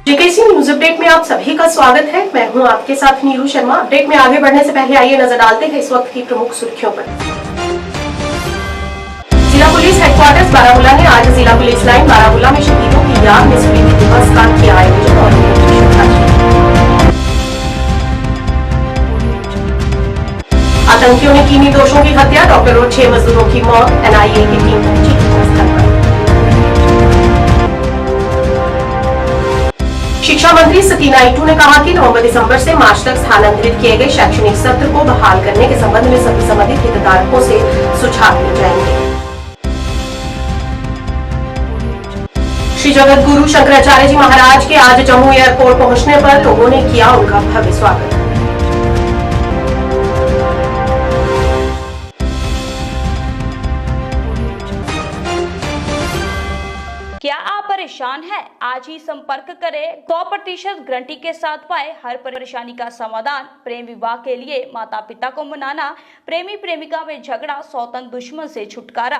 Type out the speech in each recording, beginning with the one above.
JKC news update में आप सभी का स्वागत है। मैं हूं आपके साथ नीरू शर्मा। अपडेट में आगे बढ़ने से पहले आइए नजर डालते हैं इस वक्त की प्रमुख सुर्खियों पर। जिला पुलिस हेडक्वार्टर्स बारामूला ने आज जिला पुलिस लाइन बारामूला में शहीदों की याद में स्मृति दिवस का किया आयोजन और आतंकियों ने की निर्दोषों की हत्या, डॉक्टर और 6 मजदूरों की मौत। एनआईए की टीम पहुंची घटनास्थल पर। शिक्षा मंत्री सती नायडू ने कहा कि नवंबर-दिसंबर से मार्च तक स्थानांतरित किए गए शैक्षणिक सत्र को बहाल करने के संबंध में सभी संबंधित हितधारकों से सुझाव लिए जाएंगे। श्री जगत गुरु शंकराचार्य जी महाराज के आज जम्मू एयरपोर्ट पहुंचने पर लोगों ने किया उनका भव्य स्वागत। क्या आप परेशान हैं? आज ही संपर्क करें। 100% गारंटी के साथ पाए हर परेशानी का समाधान। प्रेम विवाह के लिए माता पिता को मनाना, प्रेमी प्रेमिका में झगड़ा, सौतन दुश्मन से छुटकारा,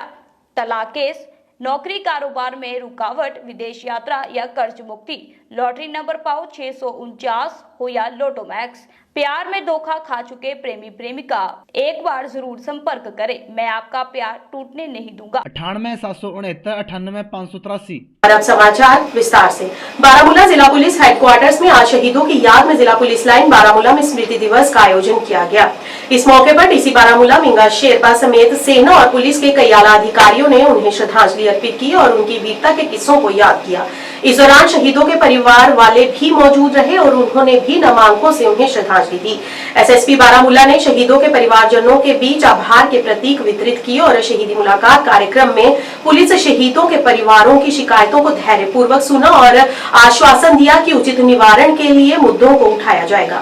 तलाक केस, नौकरी कारोबार में रुकावट, विदेश यात्रा या कर्ज मुक्ति, लॉटरी नंबर पाओ 649 हो या लोटो मैक्स, प्यार में धोखा खा चुके प्रेमी प्रेमिका, एक बार जरूर संपर्क करें। मैं आपका प्यार टूटने नहीं दूंगा। 98,769 और अब समाचार विस्तार से। बारामूला जिला पुलिस हेडक्वार्टर्स में आज शहीदों की याद में जिला पुलिस लाइन बारामूला में स्मृति दिवस का आयोजन किया गया। इस मौके पर डीसी बारामूला मिंगा शेरपा समेत सेना और पुलिस के कई आला अधिकारियों ने उन्हें श्रद्धांजलि अर्पित की और उनकी वीरता के किस्सों को याद किया। इस दौरान शहीदों के परिवार वाले भी मौजूद रहे और उन्होंने भी नामांकों से उन्हें श्रद्धांजलि दी। एसएसपी बारामूला ने शहीदों के परिवारजनों के बीच आभार के प्रतीक वितरित किए और शहीदी मुलाकात कार्यक्रम में पुलिस शहीदों के परिवारों की शिकायतों को धैर्यपूर्वक सुना और आश्वासन दिया कि उचित निवारण के लिए मुद्दों को उठाया जाएगा।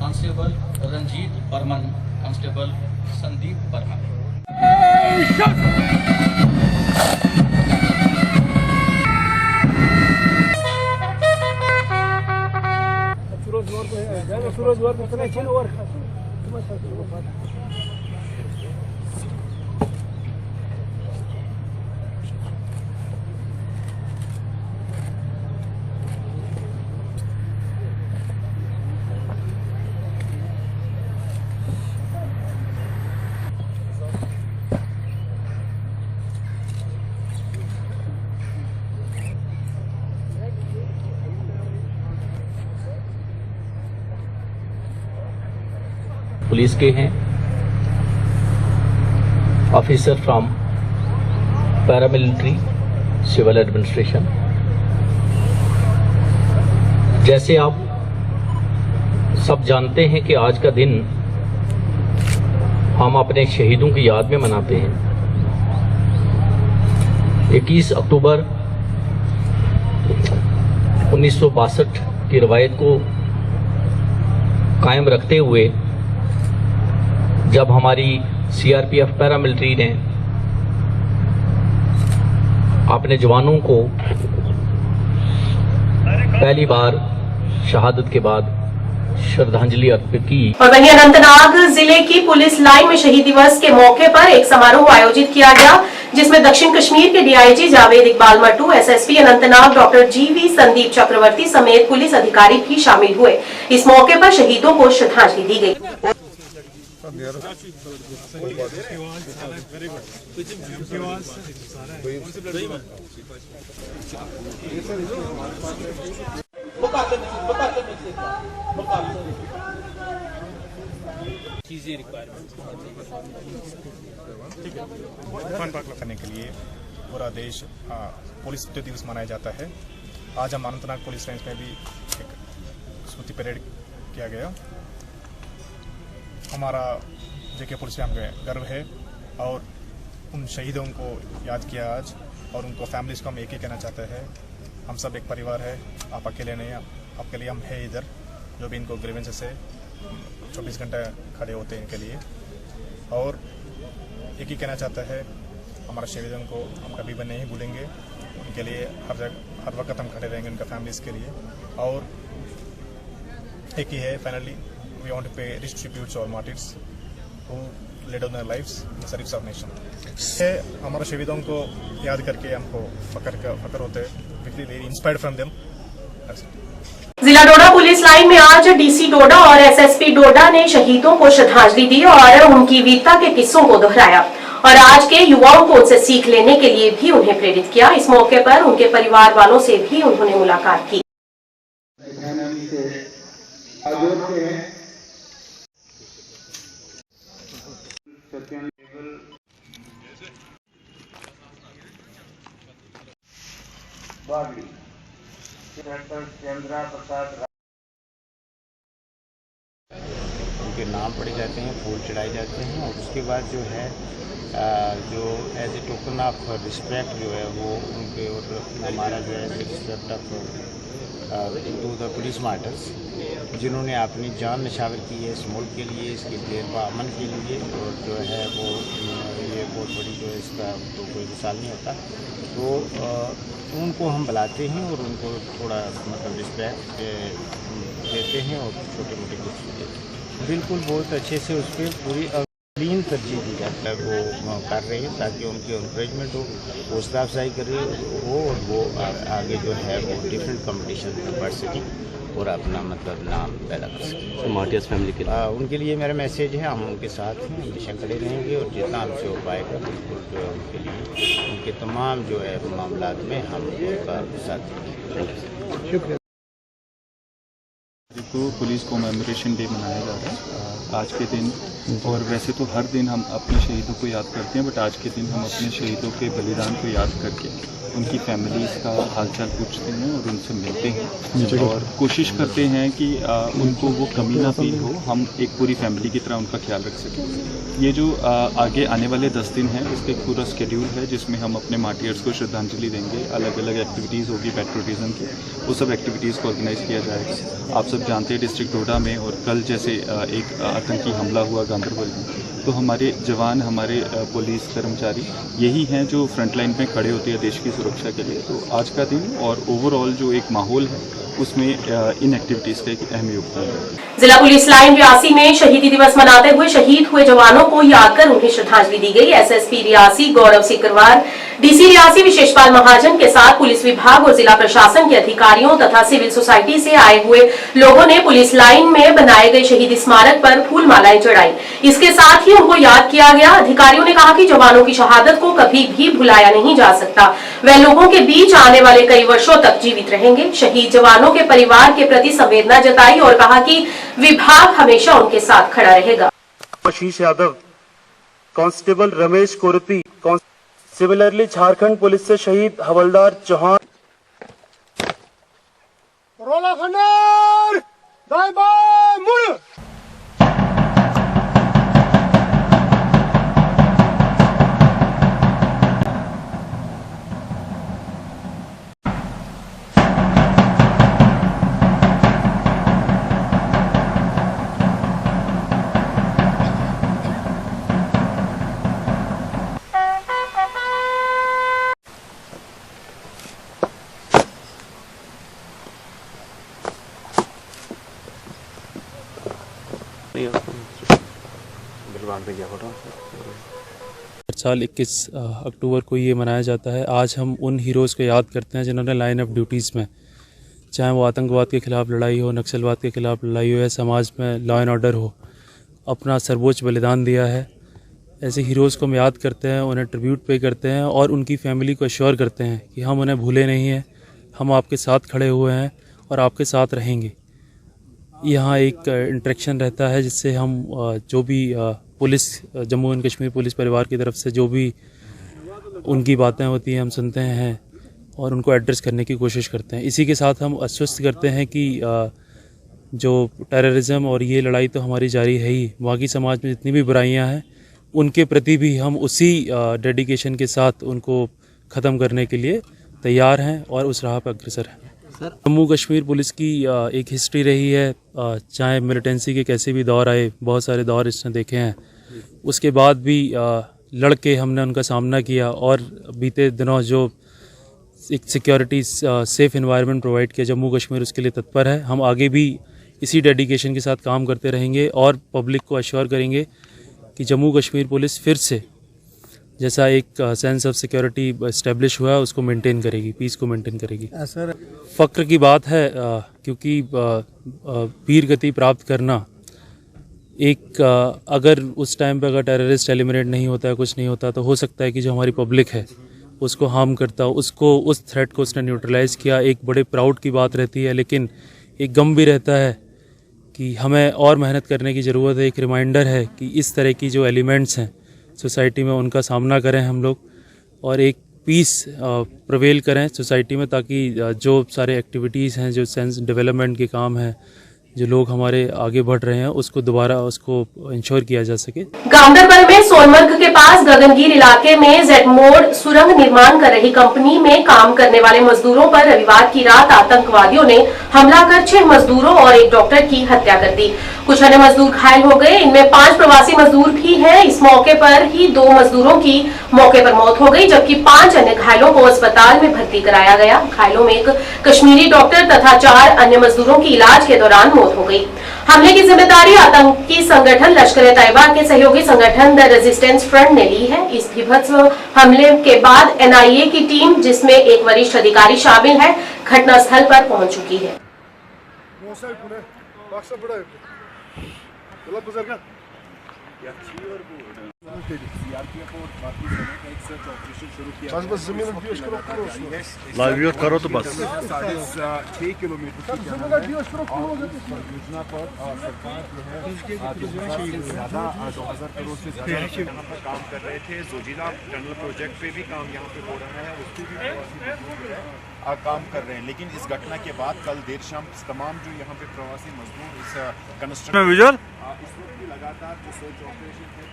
Constable Ranjit Barman, constable Sandeep Barman. Police के हैं, officer from paramilitary civil administration. जैसे आप सब जानते हैं कि आज का दिन हम अपने शहीदों की याद में मनाते हैं। 21 अक्टूबर 1962 की रवायत को कायम रखते हुए जब हमारी सीआरपीएफ पैरामिलिट्री ने अपने जवानों को पहली बार शहादत के बाद श्रद्धांजलि अर्पित की। और वहीं अनंतनाग जिले की पुलिस लाइन में शहीद दिवस के मौके पर एक समारोह आयोजित किया गया, जिसमें दक्षिण कश्मीर के DIG Javed Iqbal Mattoo, SSP Anantnag doctor G V Sandeep चक्रवर्ती समेत पुलिस अधिकारी भी शामिल हुए। इस मौके पर शहीदों को श्रद्धांजलि दी गई। चीजें रिक्वायरमेंट करने के लिए पूरा देश पुलिस दिवस मनाया जाता है। आज हम अनंतनाग पुलिस रेंज में भी एक स्मृति परेड किया गया। हमारा जेके पुलिस में गर्व है और उन शहीदों को याद किया आज, और उनको फैमिलीज को हम एक ही कहना चाहते हैं, हम सब एक परिवार है, आप अकेले नहीं, आपके लिए हम है इधर। जो भी इनको ग्रीवेंसेस है 24 घंटे खड़े होते हैं इनके लिए, और एक ही कहना चाहता है हमारा शहीदों को हम कभी भी नहीं भूलेंगे। उनके लिए हर वक्त हम खड़े रहेंगे, उनका फैमिलीज के लिए। और एक ही है, finally we want to pay rich tribute to our martyrs who laid down their lives in the service of nation. हमारे शहीदों को याद करके हमको फकर होते हैं, very inspired from them. That's it. जिला डोडा पुलिस लाइन में आज डीसी डोडा और एसएसपी डोडा ने शहीदों को श्रद्धांजलि दी और उनकी वीरता के किस्सों को दोहराया और आज के युवाओं को उनसे सीख लेने के लिए भी उन्हें प्रेरित किया। इस मौके पर उनके परिवार वालों से भी उन्होंने मुलाकात की। उनके नाम पढ़े जाते हैं, फूल चढ़ाए जाते हैं और उसके बाद जो है जो as a token of respect जो है वो उनके और हमारा जो है respect of to the police martyrs जिन्होंने अपनी जान निछावर की है इस मुल्क के लिए, इसके अमन के लिए, और जो है वो ये बहुत बड़ी जो है इसका तो कोई मिसाल नहीं होता। तो उनको हम बुलाते हैं और उनको थोड़ा मतलब रिस्पेक्ट देते हैं और छोटे मोटे कुछ देते हैं। बिल्कुल बहुत अच्छे से उस पर पूरी क्लीन तरजीह दी जाती है, वो कर रहे हैं ताकि उनकी इंकरेजमेंट हो, हौसला अफजाई कर रहे हो और वो आगे जो है वो डिफरेंट कंपटीशन में बढ़ सके और अपना मतलब नाम पैदा कर सके। मार्टियर्स फैमिली के उनके लिए मेरा मैसेज है, हम उनके साथ हैं, हमेशा खड़े रहेंगे और जितना हमसे हो पाएगा बिल्कुल जो है उनके लिए उनके तमाम जो है मामलात में हम उनका साथ देंगे। शुक्रिया। को पुलिस कॉमेमोरेशन डे मनाया जा रहा है आज के दिन, और वैसे तो हर दिन हम अपने शहीदों को याद करते हैं, बट आज के दिन हम अपने शहीदों के बलिदान को याद करके उनकी फैमिलीज़ का हालचाल पूछते हैं और उनसे मिलते हैं और कोशिश करते हैं कि उनको वो कमी ना फील हो, हम एक पूरी फैमिली की तरह उनका ख्याल रख सकें। ये जो आगे आने वाले 10 दिन हैं इसका एक पूरा शेड्यूल है जिसमें हम अपने मार्टियर्स को श्रद्धांजलि देंगे, अलग अलग एक्टिविटीज़ होगी पैट्रियटिज्म की, वो सब एक्टिविटीज़ को ऑर्गेनाइज़ किया जाएगा। आप सब जानते हैं डिस्ट्रिक्ट डोडा में और कल जैसे एक आतंकी हमला हुआ गांधरबल में, तो हमारे जवान, हमारे पुलिस कर्मचारी यही हैं जो फ्रंट लाइन में खड़े होते हैं देश की सुरक्षा के लिए। तो आज का दिन और ओवरऑल जो एक माहौल है उसमें इन एक्टिविटीज़ का एक अहम योगदान है। जिला पुलिस लाइन रियासी में शहीदी दिवस मनाते हुए शहीद हुए जवानों को याद कर उन्हें श्रद्धांजलि दी गई। एसएसपी रियासी गौरव सिकरवार, डीसी रियासी विशेषपाल महाजन के साथ पुलिस विभाग और जिला प्रशासन के अधिकारियों तथा सिविल सोसाइटी से आए हुए लोगों ने पुलिस लाइन में बनाए गए शहीद स्मारक पर फूल मालाएं चढ़ाई। इसके साथ ही उनको याद किया गया। अधिकारियों ने कहा कि जवानों की शहादत को कभी भी भुलाया नहीं जा सकता, वे लोगों के बीच आने वाले कई वर्षों तक जीवित रहेंगे। शहीद जवानों के परिवार के प्रति संवेदना जताई और कहा कि विभाग हमेशा उनके साथ खड़ा रहेगा। Ashish Yadav, constable Ramesh Korpi, similarly Jharkhand police से शहीद हवलदार चौहान। रोला खंडर, दाएं बाएं मुड़। साल 21 अक्टूबर को ये मनाया जाता है। आज हम उन हीरोज़ को याद करते हैं जिन्होंने लाइन ऑफ ड्यूटीज़ में, चाहे वो आतंकवाद के ख़िलाफ़ लड़ाई हो, नक्सलवाद के ख़िलाफ़ लड़ाई हो या समाज में लॉ एंड ऑर्डर हो, अपना सर्वोच्च बलिदान दिया है। ऐसे हीरोज़ को हम याद करते हैं, उन्हें ट्रिब्यूट पे करते हैं और उनकी फैमिली को अश्योर करते हैं कि हम उन्हें भूले नहीं हैं, हम आपके साथ खड़े हुए हैं और आपके साथ रहेंगे। यहाँ एक इंटरेक्शन रहता है जिससे हम जो भी police, Jammu and Kashmir police परिवार की तरफ से जो भी उनकी बातें होती हैं हम सुनते हैं और उनको एड्रेस करने की कोशिश करते हैं। इसी के साथ हम आश्वस्त करते हैं कि जो टेररिज्म और ये लड़ाई तो हमारी जारी है ही, बाकी समाज में जितनी भी बुराइयां हैं उनके प्रति भी हम उसी डेडिकेशन के साथ उनको ख़त्म करने के लिए तैयार हैं और उस राह पर अग्रसर हैं। जम्मू कश्मीर पुलिस की एक हिस्ट्री रही है, चाहे मिलिटेंसी के कैसे भी दौर आए, बहुत सारे दौर इसने देखे हैं, उसके बाद भी लड़के हमने उनका सामना किया और बीते दिनों जो एक सिक्योरिटी सेफ एनवायरनमेंट प्रोवाइड किया जम्मू कश्मीर, उसके लिए तत्पर है। हम आगे भी इसी डेडिकेशन के साथ काम करते रहेंगे और पब्लिक को अश्योर करेंगे कि जम्मू कश्मीर पुलिस फिर से जैसा एक सेंस ऑफ सिक्योरिटी इस्टेब्लिश हुआ है उसको मेंटेन करेगी, पीस को मेंटेन करेगी। सर फ़क्र की बात है क्योंकि वीर गति प्राप्त करना एक अगर उस टाइम पे अगर टेररिस्ट एलिमिनेट नहीं होता है, कुछ नहीं होता, तो हो सकता है कि जो हमारी पब्लिक है उसको हार्म करता, उसको उस थ्रेट को उसने न्यूट्रलाइज़ किया। एक बड़े प्राउड की बात रहती है, लेकिन एक गम भी रहता है कि हमें और मेहनत करने की ज़रूरत है। एक रिमाइंडर है कि इस तरह की जो एलिमेंट्स हैं सोसाइटी में उनका सामना करें हम लोग और एक पीस प्रवेल करें सोसाइटी में, ताकि जो सारे एक्टिविटीज़ हैं, जो सेंस डेवलपमेंट के काम हैं, जो लोग हमारे आगे बढ़ रहे हैं, उसको दोबारा उसको इंश्योर किया जा सके। गांधरबल में सोनमर्ग के पास गगनगीर इलाके में जेड मोड सुरंग निर्माण कर रही कंपनी में काम करने वाले मजदूरों पर रविवार की रात आतंकवादियों ने हमला कर 6 मजदूरों और एक डॉक्टर की हत्या कर दी। कुछ अन्य मजदूर घायल हो गए, इनमें 5 प्रवासी मजदूर भी हैं। इस मौके पर ही 2 मजदूरों की मौके पर मौत हो गई, जबकि 5 अन्य घायलों को अस्पताल में भर्ती कराया गया। घायलों में एक कश्मीरी डॉक्टर तथा 4 अन्य मजदूरों की इलाज के दौरान मौत हो गई। हमले की जिम्मेदारी आतंकी संगठन लश्कर-ए-तैयबा के सहयोगी संगठन द रेजिस्टेंस फ्रंट ने ली है। इस भीभत्स हमले के बाद एनआईए की टीम, जिसमें एक वरिष्ठ अधिकारी शामिल है, घटनास्थल पर पहुंच चुकी है। लाइव करो तो बस 6 किलोमीटर योजना पर सरकार जो है 2000 करोड़ से ज्यादा यहाँ पर काम कर रहे थे। जोजिला टनल प्रोजेक्ट पे भी काम यहाँ पे हो रहा है, उस पर भी काम कर रहे हैं। लेकिन इस घटना के बाद कल देर शाम तमाम जो यहाँ पे प्रवासी मजदूर इस कंस्ट्रक्शन इस वक्त भी लगातार जो सर्च ऑपरेशन है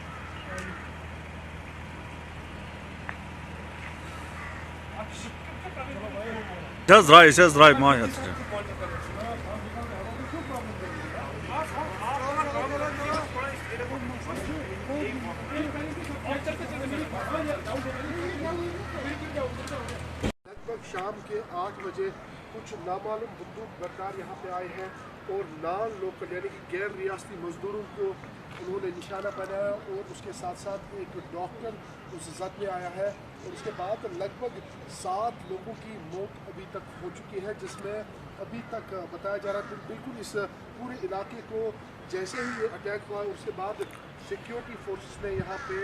Just drive, my head. लगभग शाम के 8 बजे कुछ नामालूम बंदूक बरकार यहाँ पे आए हैं और नॉन लोकल यानी कि गैर रियासती मजदूरों को उन्होंने निशाना बनाया और उसके साथ साथ एक डॉक्टर उस जद में आया है। और उसके बाद लगभग 7 लोगों की मौत अभी तक हो चुकी है, जिसमें अभी तक बताया जा रहा है बिल्कुल इस पूरे इलाके को जैसे ही ये अटैक हुआ उसके बाद सिक्योरिटी फोर्सेस ने यहाँ पे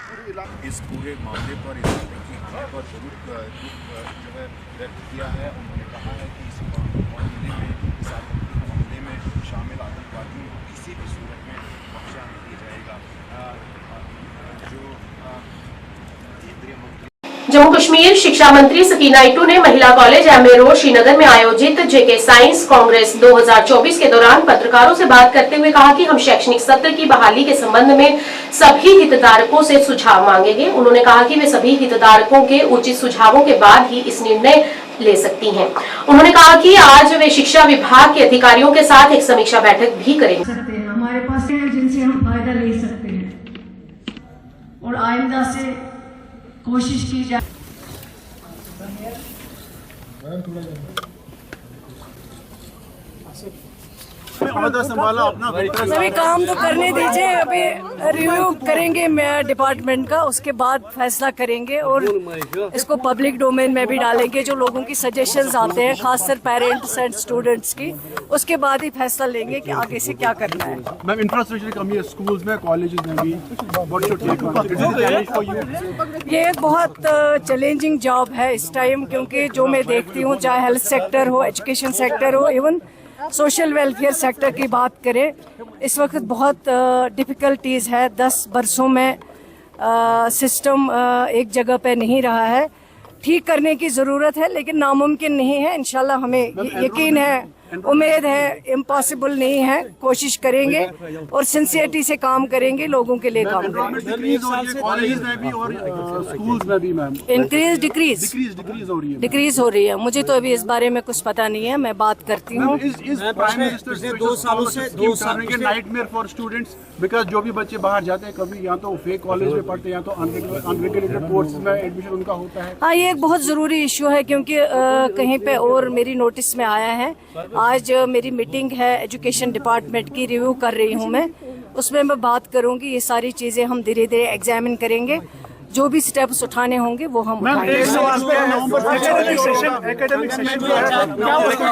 पूरे इलाके इस पूरे मामले पर इस हमले पर जरूर जो है व्यक्त किया है। उन्होंने कहा है कि इस मामले में शामिल आतंकवादियों को किसी भी सूरत में बख्शा नहीं जाएगा। जो केंद्रीय मंत्री जम्मू कश्मीर शिक्षा मंत्री सकीना इटू ने महिला कॉलेज एमए रोड श्रीनगर में आयोजित जेके साइंस कांग्रेस 2024 के दौरान पत्रकारों से बात करते हुए कहा कि हम शैक्षणिक सत्र की बहाली के संबंध में सभी हितधारकों से सुझाव मांगेंगे। उन्होंने कहा कि वे सभी हितधारकों के उचित सुझावों के बाद ही इस निर्णय ले सकती हैं। उन्होंने कहा कि आज वे शिक्षा विभाग के अधिकारियों के साथ एक समीक्षा बैठक भी करेंगे। हमारे पास है जिनसे हम फायदा ले सकते हैं और आइंदा से कोशिश की जाए। अभी काम तो करने दीजिए, अभी रिव्यू करेंगे मैं डिपार्टमेंट का, उसके बाद फैसला करेंगे और इसको पब्लिक डोमेन में भी डालेंगे। जो लोगों की सजेशंस आते हैं, खासकर पेरेंट्स एंड स्टूडेंट्स की, उसके बाद ही फैसला लेंगे कि आगे से क्या करना है। मैम इंफ्रास्ट्रक्चर कमी है स्कूल्स में, कॉलेजेस में भी। ये एक बहुत चैलेंजिंग जॉब है इस टाइम, क्योंकि जो मैं देखती हूँ, चाहे हेल्थ सेक्टर हो, एजुकेशन सेक्टर हो, इवन सोशल वेलफेयर सेक्टर की बात करें, इस वक्त बहुत डिफ़िकल्टीज़ है। 10 बरसों में सिस्टम एक जगह पे नहीं रहा है। ठीक करने की ज़रूरत है, लेकिन नामुमकिन नहीं है। इंशाल्लाह हमें यकीन है, उम्मीद है, इम्पॉसिबल नहीं है। कोशिश करेंगे और सिंसियरिटी से काम करेंगे, लोगों के लिए काम करेंगे। डिक्रीज हो रही है। मुझे तो अभी इस बारे में कुछ पता नहीं है, मैं बात करती हूँ। 2 सालों से नाइटमेयर फॉर स्टूडेंट्स, बिकॉज जो भी बच्चे बाहर जाते हैं, कभी या तो फेक कॉलेज में पढ़ते हैं या तो अनरेगुलेटेड कोर्स में एडमिशन उनका होता है। हाँ, ये एक बहुत ज़रूरी इशू है, क्योंकि कहीं पे और मेरी नोटिस में आया है। आज मेरी मीटिंग है एजुकेशन डिपार्टमेंट की, रिव्यू कर रही हूँ मैं, उसमें मैं बात करूँगी। ये सारी चीज़ें हम धीरे धीरे एग्जामिन करेंगे। जो भी स्टेप्स उठाने होंगे वो हम उठाएंगे।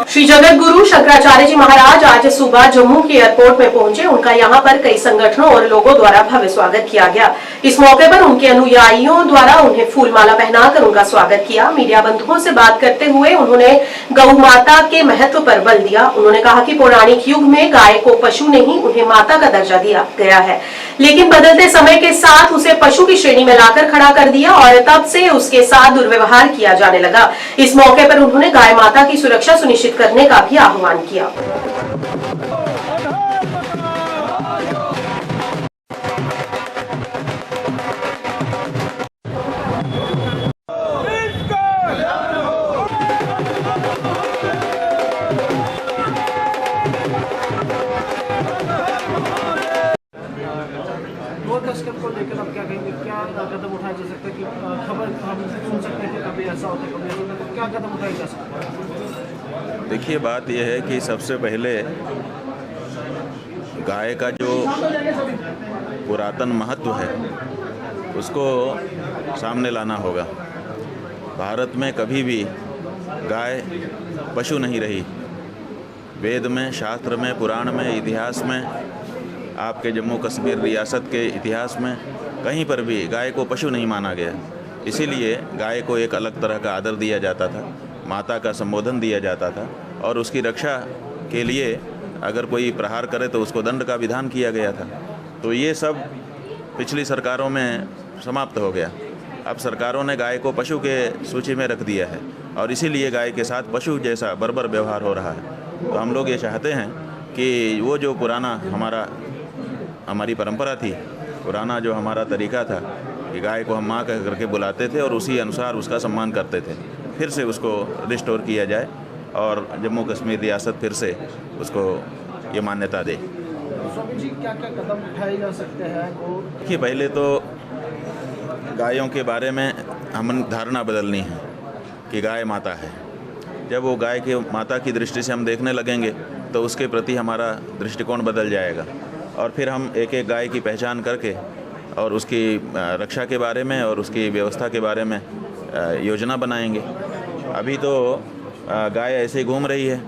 श्री जगत गुरु शंकराचार्य जी महाराज आज सुबह जम्मू के एयरपोर्ट में पहुंचे। उनका यहां पर कई संगठनों और लोगों द्वारा भव्य स्वागत किया गया। इस मौके पर उनके अनुयायियों द्वारा उन्हें फूल माला पहनाकर उनका स्वागत किया। मीडिया बंधुओं से बात करते हुए उन्होंने गौ माता के महत्व पर बल दिया। उन्होंने कहा कि पौराणिक युग में गाय को पशु नहीं उन्हें माता का दर्जा दिया गया है, लेकिन बदलते समय के साथ उसे पशु की श्रेणी में लाकर खड़ा कर दिया और तब से उसके साथ दुर्व्यवहार किया जाने लगा। इस मौके पर उन्होंने गाय माता की सुरक्षा सुनिश्चित करने का भी आह्वान किया। को लेकर आप क्या कहेंगे, क्या कदम उठाया जा सकता है कि खबर हम सुन सकते हैं कि कभी ऐसा होता है कभी ऐसा होता है, तो क्या कदम उठाया जा सकता है? देखिए, बात यह है कि सबसे पहले गाय का जो पुरातन महत्व है उसको सामने लाना होगा। भारत में कभी भी गाय पशु नहीं रही। वेद में, शास्त्र में, पुराण में, इतिहास में, आपके जम्मू कश्मीर रियासत के इतिहास में कहीं पर भी गाय को पशु नहीं माना गया। इसीलिए गाय को एक अलग तरह का आदर दिया जाता था, माता का संबोधन दिया जाता था और उसकी रक्षा के लिए अगर कोई प्रहार करे तो उसको दंड का विधान किया गया था। तो ये सब पिछली सरकारों में समाप्त हो गया। अब सरकारों ने गाय को पशु के सूची में रख दिया है और इसीलिए गाय के साथ पशु जैसा बर्बर व्यवहार हो रहा है। तो हम लोग ये चाहते हैं कि वो जो पुराना हमारी परंपरा थी, पुराना जो हमारा तरीका था कि गाय को हम माँ कह करके बुलाते थे और उसी अनुसार उसका सम्मान करते थे, फिर से उसको रिस्टोर किया जाए और जम्मू कश्मीर रियासत फिर से उसको ये मान्यता दे। स्वामी जी, क्या क्या कदम उठाए जा सकते हैं? देखिए, पहले तो गायों के बारे में हम धारणा बदलनी है कि गाय माता है। जब वो गाय के माता की दृष्टि से हम देखने लगेंगे तो उसके प्रति हमारा दृष्टिकोण बदल जाएगा और फिर हम एक एक गाय की पहचान करके और उसकी रक्षा के बारे में और उसकी व्यवस्था के बारे में योजना बनाएंगे। अभी तो गाय ऐसे ही घूम रही है,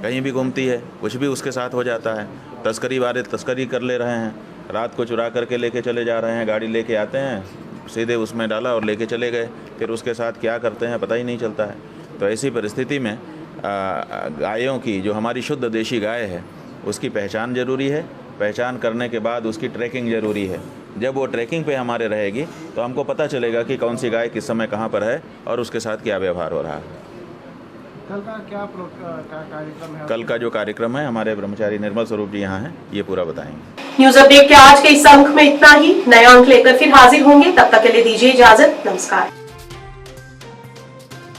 कहीं भी घूमती है, कुछ भी उसके साथ हो जाता है। तस्करी वाले तस्करी कर ले रहे हैं, रात को चुरा करके लेके चले जा रहे हैं, गाड़ी लेके आते हैं, सीधे उसमें डाला और लेके चले गए, फिर उसके साथ क्या करते हैं पता ही नहीं चलता है। तो ऐसी परिस्थिति में गायों की जो हमारी शुद्ध देशी गाय है उसकी पहचान ज़रूरी है। पहचान करने के बाद उसकी ट्रैकिंग ज़रूरी है। जब वो ट्रैकिंग पे हमारे रहेगी तो हमको पता चलेगा कि कौन सी गाय किस समय कहाँ पर है और उसके साथ क्या व्यवहार हो रहा है। कल का क्या कार्यक्रम है? कल का जो कार्यक्रम है, हमारे ब्रह्मचारी निर्मल स्वरूप जी यहाँ हैं, ये पूरा बताएंगे। न्यूज अपडेट के आज के इस अंक में इतना ही। नया अंक लेकर फिर हाजिर होंगे, तब तक के लिए दीजिए इजाजत। नमस्कार।